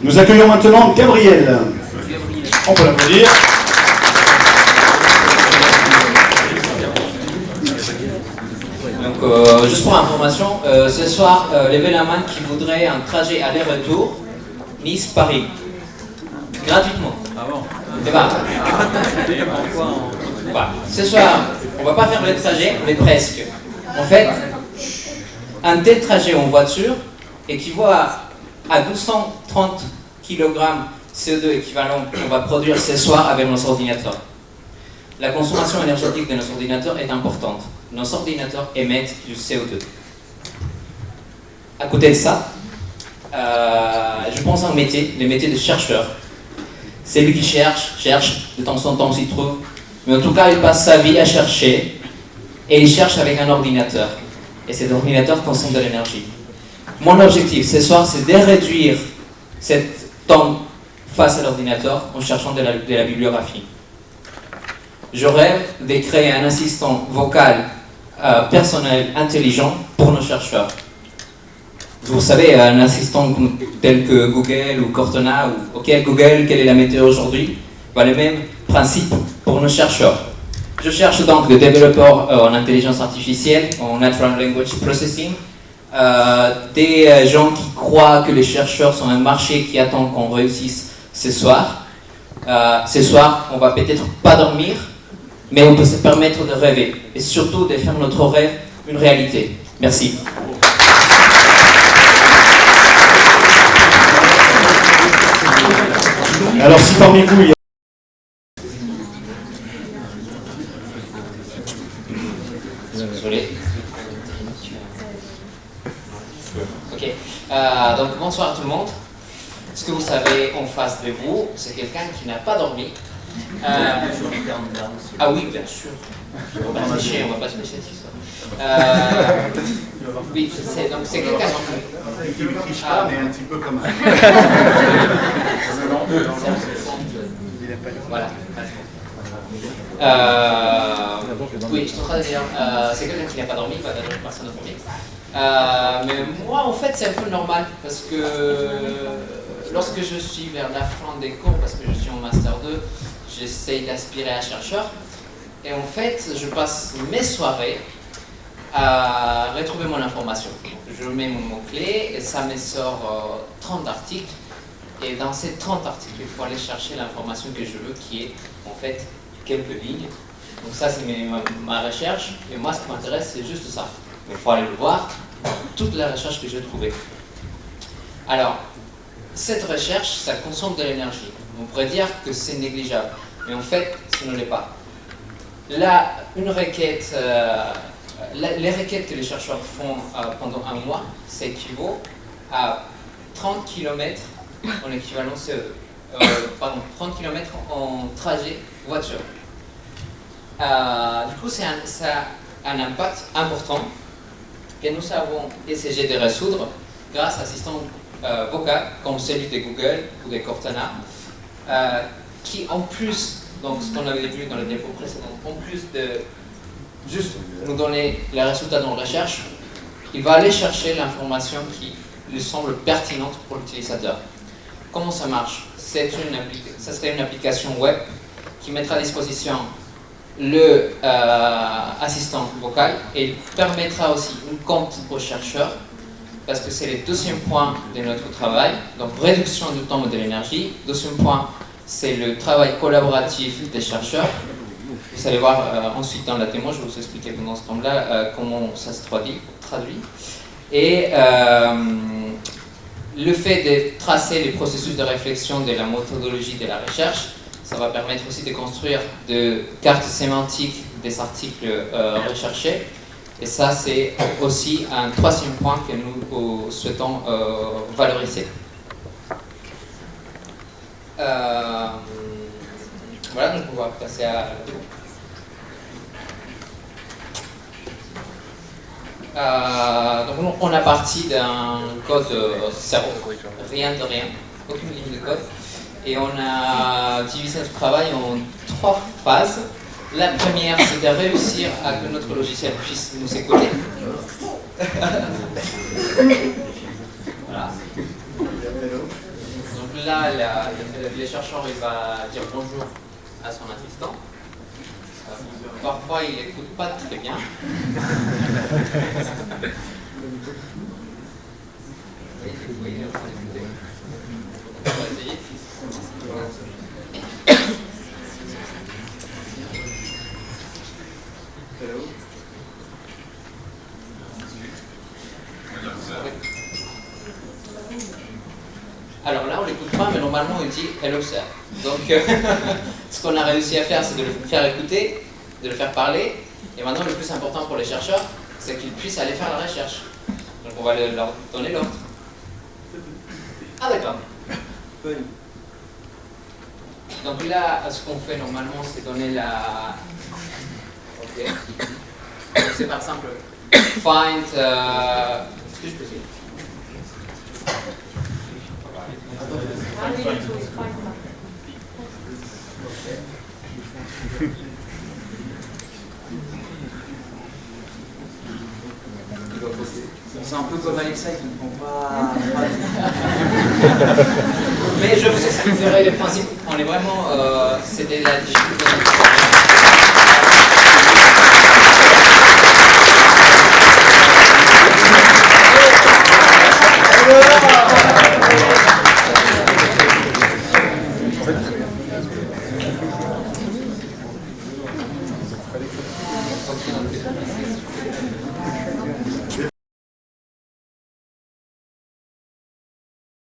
Nous accueillons maintenant Gabriel. On peut l'applaudir. Donc, juste pour information, ce soir, levez la main qui voudrait un trajet aller-retour Nice-Paris. Gratuitement. Ah bon? Voilà. Ce soir, on va pas faire le trajet, mais presque. En fait, un tel trajet en voiture équivaut à 230 kg CO2 équivalent qu'on va produire ce soir avec nos ordinateurs. La consommation énergétique de nos ordinateurs est importante. Nos ordinateurs émettent du CO2. À côté de ça, je pense à un métier, le métier de chercheur. C'est lui qui cherche, de temps en temps s'y trouve, mais en tout cas il passe sa vie à chercher, et il cherche avec un ordinateur. Et cet ordinateur consomme de l'énergie. Mon objectif ce soir, c'est de réduire cet temps face à l'ordinateur en cherchant de la bibliographie. Je rêve de créer un assistant vocal personnel intelligent pour nos chercheurs. Vous savez, un assistant tel que Google ou Cortana, ou OK Google, quelle est la météo aujourd'hui? Le même principe pour nos chercheurs. Je cherche donc des développeurs en intelligence artificielle, en Natural Language Processing, des gens qui croient que les chercheurs sont un marché qui attend qu'on réussisse ce soir. Ce soir, on va peut-être pas dormir, mais on peut se permettre de rêver, et surtout de faire notre rêve une réalité. Merci. Alors si parmi vous il y a... Désolé. Ok. Donc bonsoir tout le monde. Ce que vous savez en face de vous, c'est quelqu'un qui n'a pas dormi. Ah oui, bien sûr. On va pas se tricher, oui, donc c'est quelqu'un qui ne triche pas, mais un petit peu comme voilà. Oui, je suis en train de dire, c'est quelqu'un qui n'a pas dormi, personne n'a dormi. Mais moi, en fait, c'est un peu normal, parce que lorsque je suis vers la fin des cours, parce que je suis en Master 2, j'essaye d'aspirer à chercheur. Et en fait, je passe mes soirées à retrouver mon information. Je mets mon mot-clé et ça me sort 30 articles. Et dans ces 30 articles, il faut aller chercher l'information que je veux, qui est en fait quelques lignes. Donc ça, c'est ma recherche. Et moi, ce qui m'intéresse, c'est juste ça. Mais il faut aller le voir, toute la recherche que j'ai trouvée. Alors, cette recherche, ça consomme de l'énergie. On pourrait dire que c'est négligeable. Mais en fait, ce ne l'est pas. Là, une requête, les requêtes que les chercheurs font pendant un mois, ça équivaut à 30 km en équivalent CO2. Pardon, 30 km en trajet voiture. Du coup, ça a un impact important que nous avons essayé de résoudre grâce à assistants vocaux comme celui de Google ou de Cortana, qui en plus, donc ce qu'on avait vu dans le diapo précédent, en plus de juste nous donner les résultats de nos recherches, il va aller chercher l'information qui lui semble pertinente pour l'utilisateur. Comment ça marche? Ça serait une application web qui mettra à disposition le assistant vocal et permettra aussi une compte aux chercheurs, parce que c'est le deuxième point de notre travail, donc réduction du temps et de l'énergie. Deuxième point, c'est le travail collaboratif des chercheurs. Vous allez voir ensuite dans la démo, je vais vous expliquer pendant ce temps-là comment ça se traduit. Et le fait de tracer les processus de réflexion de la méthodologie de la recherche, ça va permettre aussi de construire des cartes sémantiques des articles recherchés. Et ça, c'est aussi un troisième point que nous souhaitons valoriser. Voilà, donc on va passer à la démo. Donc on a parti d'un code zéro, rien de rien, aucune ligne de code. Et on a divisé notre travail en 3 phases. La première, c'est de réussir à que notre logiciel puisse nous écouter. Voilà. là, les chercheurs, il va dire bonjour à son assistant. Parfois, il n'écoute pas très bien. Alors là, on l'écoute pas, mais normalement, il dit hello sir. Donc, ce qu'on a réussi à faire, c'est de le faire écouter, de le faire parler. Et maintenant, le plus important pour les chercheurs, c'est qu'ils puissent aller faire la recherche. Donc, on va leur donner l'ordre. Ah, d'accord. Donc là, ce qu'on fait normalement, c'est donner la... Ok. Donc c'est par exemple, find... Est-ce que je peux essayer? C'est un peu comme Alexa, il ne comprend pas. Mais je vous expliquerai le principe. On est vraiment... C'était la difficulté.